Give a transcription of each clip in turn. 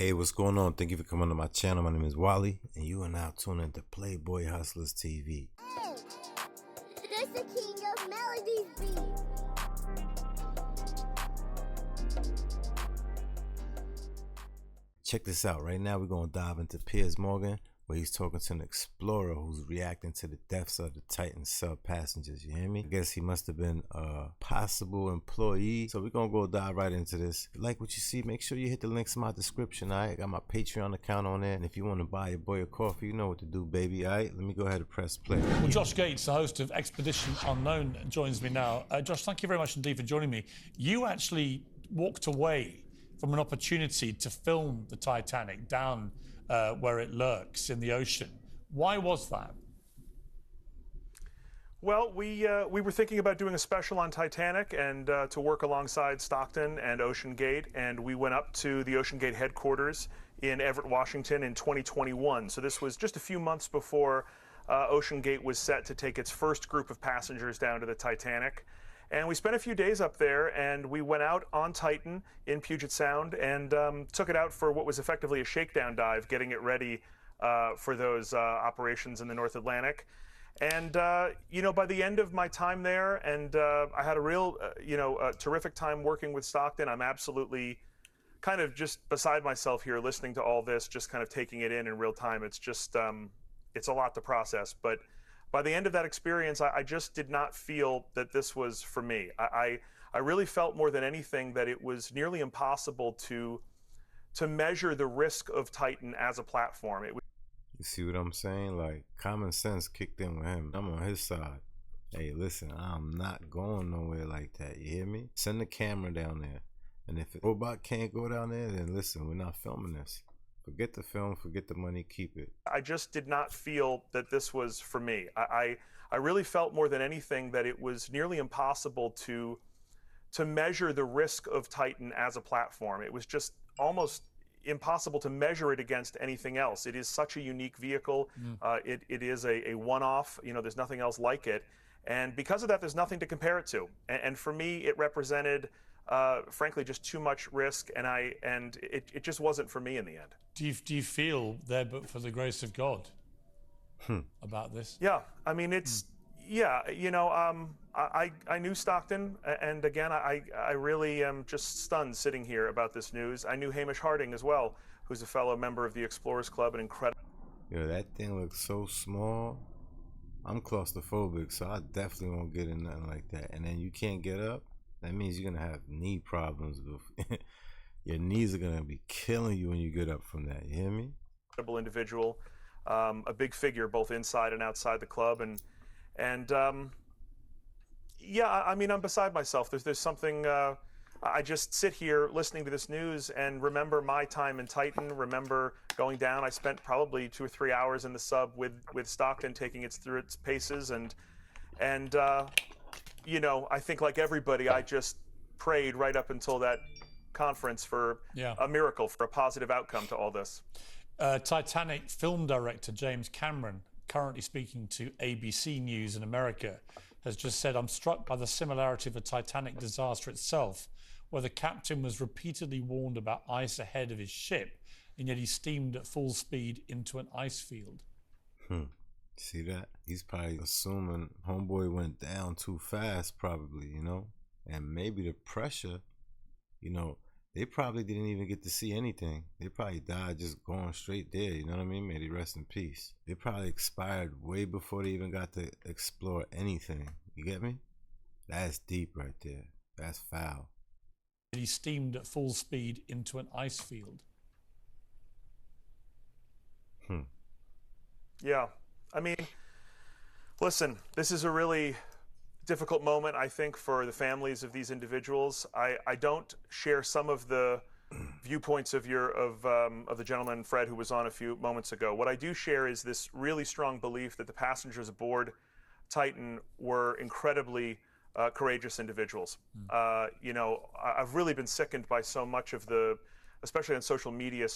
Hey, what's going on? Thank you for coming to my channel. My name is Wally, and you are now tuning into Playboy Hustlers TV. Hey, this the king of melodies beat. Check this out. Right now, we're going to dive into Piers Morgan, where he's talking to an explorer who's reacting to the deaths of the Titan sub passengers. You hear me? I guess he must have been a possible employee. So we're going to go dive right into this. If you like what you see, make sure you hit the links in my description. All right, I got my Patreon account on there. And if you want to buy your boy a coffee, you know what to do, baby. All right, let me go ahead and press play. Well, Josh Gates, the host of Expedition Unknown, joins me now. Josh, thank you very much indeed for joining me. You actually walked away from an opportunity to film the Titanic down where it lurks in the ocean. Why was that? Well, we were thinking about doing a special on Titanic and to work alongside Stockton and Ocean Gate, and we went up to the Ocean Gate headquarters in Everett, Washington in 2021. So this was just a few months before Ocean Gate was set to take its first group of passengers down to the Titanic. And we spent a few days up there, and we went out on Titan in Puget Sound and took it out for what was effectively a shakedown dive, getting it ready for those operations in the North Atlantic. And, you know, by the end of my time there, and I had a real, terrific time working with Stockton. I'm absolutely kind of just beside myself here listening to all this, just kind of taking it in real time. It's just, it's a lot to process. But by the end of that experience, I just did not feel that this was for me. I really felt more than anything that it was nearly impossible to measure the risk of Titan as a platform. You see what I'm saying? Like, common sense kicked in with him. I'm on his side. Hey, listen, I'm not going nowhere like that. You hear me? Send the camera down there. And if a robot can't go down there, then listen, we're not filming this. Forget the film, forget the money, keep it. I just did not feel that this was for me. I really felt more than anything that it was nearly impossible to measure the risk of Titan as a platform. It was just almost impossible to measure it against anything else. It is such a unique vehicle. It is a one-off. You know, there's nothing else like it. And because of that, there's nothing to compare it to. And for me, it represented, frankly, just too much risk, and it just wasn't for me in the end. Do you feel there, but for the grace of God, about this? Yeah, I mean, it's, yeah, you know, I knew Stockton, and again, I really am just stunned sitting here about this news. I knew Hamish Harding as well, who's a fellow member of the Explorers Club, an incredible. Yo, that thing looks so small. I'm claustrophobic, so I definitely won't get in nothing like that. And then you can't get up, that means you're gonna have knee problems. Your knees are gonna be killing you when you get up from that. You hear me? Incredible individual, a big figure both inside and outside the club, and yeah, I mean, I'm beside myself. There's something. I just sit here listening to this news and remember my time in Titan. Remember going down. I spent probably 2 or 3 hours in the sub with Stockton, taking it through its paces, and you know, I think like everybody, I just prayed right up until that conference for a miracle, for a positive outcome to all this. Titanic film director James Cameron, currently speaking to ABC News in America, has just said, "I'm struck by the similarity of the Titanic disaster itself, where the captain was repeatedly warned about ice ahead of his ship, and yet he steamed at full speed into an ice field." See that? He's probably assuming homeboy went down too fast, probably, you know? And maybe the pressure, you know, they probably didn't even get to see anything. They probably died just going straight there, you know what I mean? May they rest in peace. They probably expired way before they even got to explore anything. You get me? That's deep right there. That's foul. He steamed at full speed into an ice field. Yeah, I mean, listen, this is a really difficult moment, I think, for the families of these individuals. I don't share some of the viewpoints of the gentleman, Fred, who was on a few moments ago. What I do share is this really strong belief that the passengers aboard Titan were incredibly courageous individuals. You know, I've really been sickened by so much of the, especially on social media,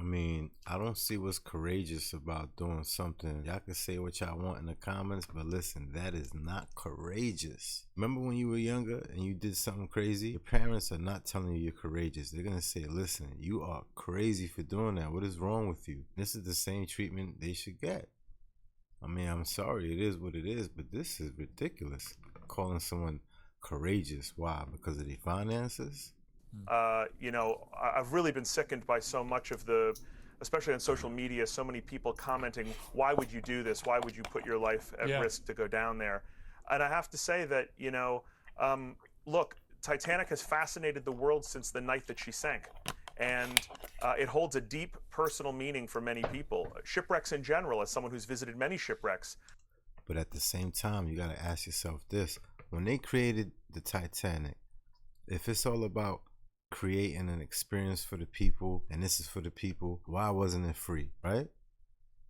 I mean, I don't see what's courageous about doing something. Y'all can say what y'all want in the comments, but listen, that is not courageous. Remember when you were younger and you did something crazy? Your parents are not telling you you're courageous. They're gonna say, listen, you are crazy for doing that. What is wrong with you? This is the same treatment they should get. I mean, I'm sorry, it is what it is, but this is ridiculous. Calling someone courageous. Why? Because of their finances? You know, I've really been sickened by so much of especially on social media, so many people commenting, why would you do this? Why would you put your life at risk to go down there? And I have to say that, you know, look, Titanic has fascinated the world since the night that she sank. And it holds a deep personal meaning for many people. Shipwrecks in general, as someone who's visited many shipwrecks. But at the same time, you got to ask yourself this. When they created the Titanic, if it's all about creating an experience for the people, and this is for the people, why wasn't it free, right?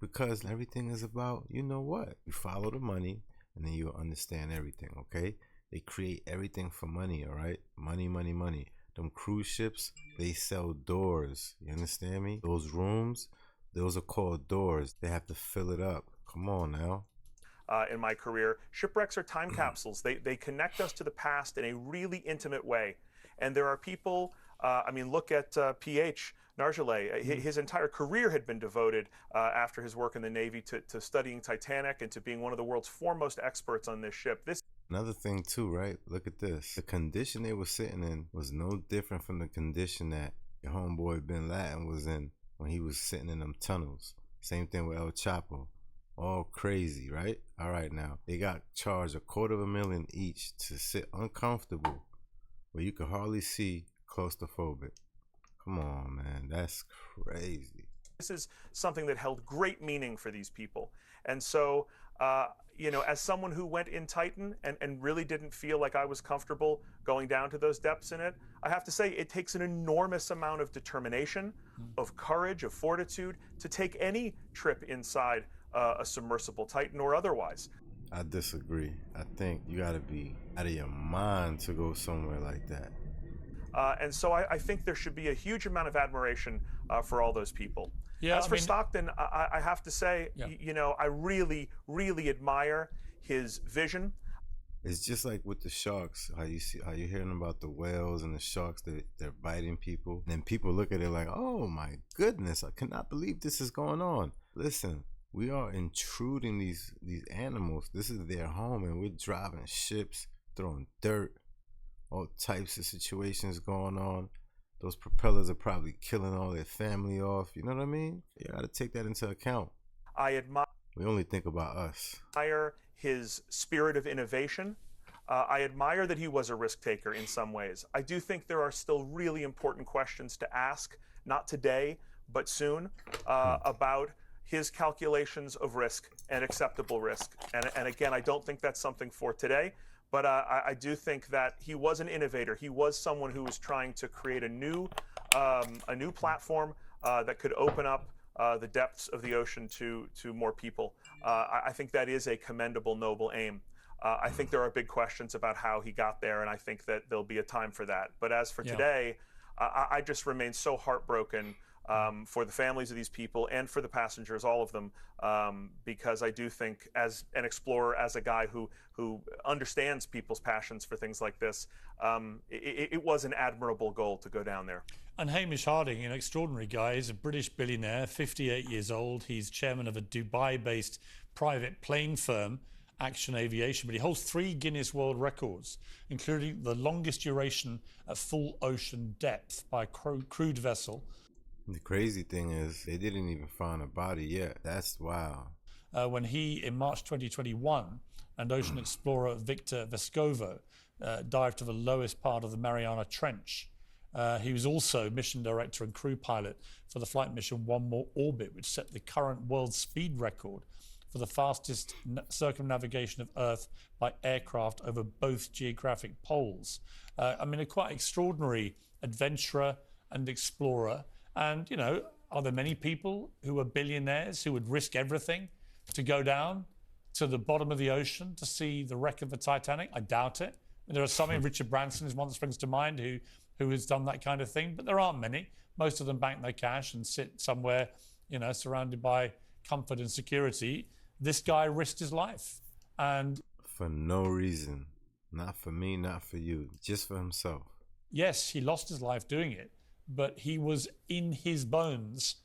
Because everything is about, you know what? You follow the money, and then you'll understand everything, okay? They create everything for money, all right? Money, money, money. Them cruise ships, they sell doors. You understand me? Those rooms, those are called doors. They have to fill it up. Come on now. In my career, shipwrecks are time capsules. They connect us to the past in a really intimate way. And there are people, I mean, look at P.H. Nargeolet. His entire career had been devoted after his work in the Navy to studying Titanic and to being one of the world's foremost experts on this ship. Another thing too, right? Look at this. The condition they were sitting in was no different from the condition that your homeboy Bin Laden was in when he was sitting in them tunnels. Same thing with El Chapo. All crazy, right? All right, now they got charged $250,000 each to sit uncomfortable where you could hardly see claustrophobic. Come on, man, that's crazy. This is something that held great meaning for these people. And so, you know, as someone who went in Titan and really didn't feel like I was comfortable going down to those depths in it, I have to say it takes an enormous amount of determination, of courage, of fortitude to take any trip inside a submersible Titan or otherwise. I disagree. I think you gotta be out of your mind to go somewhere like that. And so I think there should be a huge amount of admiration for all those people. Yeah, As for Stockton, I have to say, you know, I really, really admire his vision. It's just like with the sharks, how you're hearing about the whales and the sharks that they're biting people. And then people look at it like, oh my goodness, I cannot believe this is going on. Listen, we are intruding these animals. This is their home, and we're driving ships, throwing dirt, all types of situations going on. Those propellers are probably killing all their family off. You know what I mean? You got to take that into account. We only think about us. I admire his spirit of innovation. I admire that he was a risk taker in some ways. I do think there are still really important questions to ask, not today, but soon, about his calculations of risk and acceptable risk. And again, I don't think that's something for today, but I do think that he was an innovator. He was someone who was trying to create a new platform that could open up the depths of the ocean to more people. I think that is a commendable, noble aim. I think there are big questions about how he got there, and I think that there'll be a time for that. But as for today, I just remain so heartbroken for the families of these people and for the passengers, all of them, because I do think, as an explorer, as a guy who understands people's passions for things like this, it was an admirable goal to go down there. And Hamish Harding, an extraordinary guy, he's a British billionaire, 58 years old. He's chairman of a Dubai-based private plane firm, Action Aviation, but he holds 3 Guinness World Records, including the longest duration at full ocean depth by a crewed vessel. The crazy thing is they didn't even find a body yet. That's wild. When he, in March 2021, and ocean explorer Victor Vescovo dived to the lowest part of the Mariana Trench. He was also mission director and crew pilot for the flight mission One More Orbit, which set the current world speed record for the fastest circumnavigation of Earth by aircraft over both geographic poles. I mean, a quite extraordinary adventurer and explorer. And, you know, are there many people who are billionaires who would risk everything to go down to the bottom of the ocean to see the wreck of the Titanic? I doubt it. And there are some, Richard Branson is one that springs to mind, who who has done that kind of thing, but there aren't many. Most of them bank their cash and sit somewhere, surrounded by comfort and security. This guy risked his life, and for no reason. Not for me, not for you, just for himself. Yes, he lost his life doing it, but he was in his bones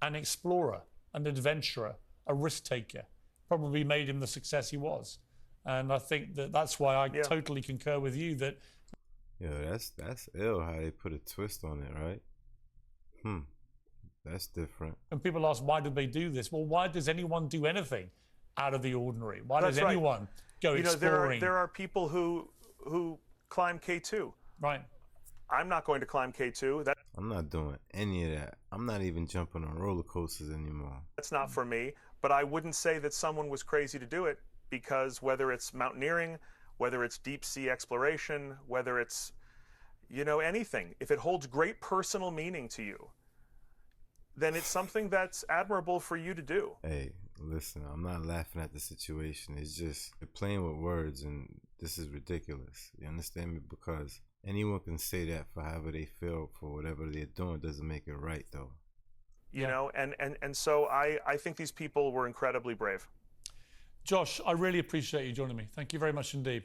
an explorer, an adventurer, a risk taker. Probably made him the success he was. And I think that's why I totally concur with you that... Yeah, that's ill how they put a twist on it, right? That's different. And people ask, why did they do this? Well, why does anyone do anything out of the ordinary? Why does That's anyone go exploring? There are people who climb K2. Right. I'm not going to climb K2. I'm not doing any of that. I'm not even jumping on roller coasters anymore. That's not for me. But I wouldn't say that someone was crazy to do it, because whether it's mountaineering, whether it's deep sea exploration, whether it's, anything, if it holds great personal meaning to you, then it's something that's admirable for you to do. Hey, listen, I'm not laughing at the situation. It's just you're playing with words, and this is ridiculous. You understand me? Because anyone can say that for however they feel for whatever they're doing. Doesn't make it right, though. And so I think these people were incredibly brave. Josh, I really appreciate you joining me. Thank you very much indeed.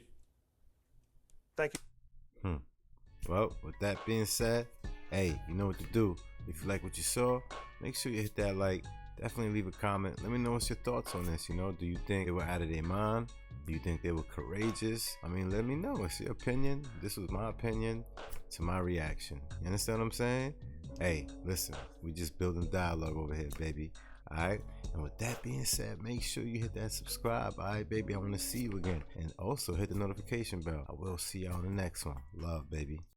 Thank you. Well, with that being said, hey, you know what to do. If you like what you saw, make sure you hit that like. Definitely leave a comment. Let me know what's your thoughts on this. Do you think they were out of their mind? Do you think they were courageous? I mean, let me know. It's your opinion. This was my opinion to my reaction. You understand what I'm saying? Hey, listen, we just building dialogue over here, baby. All right? And with that being said, make sure you hit that subscribe. All right, baby? I want to see you again. And also hit the notification bell. I will see you on the next one. Love, baby.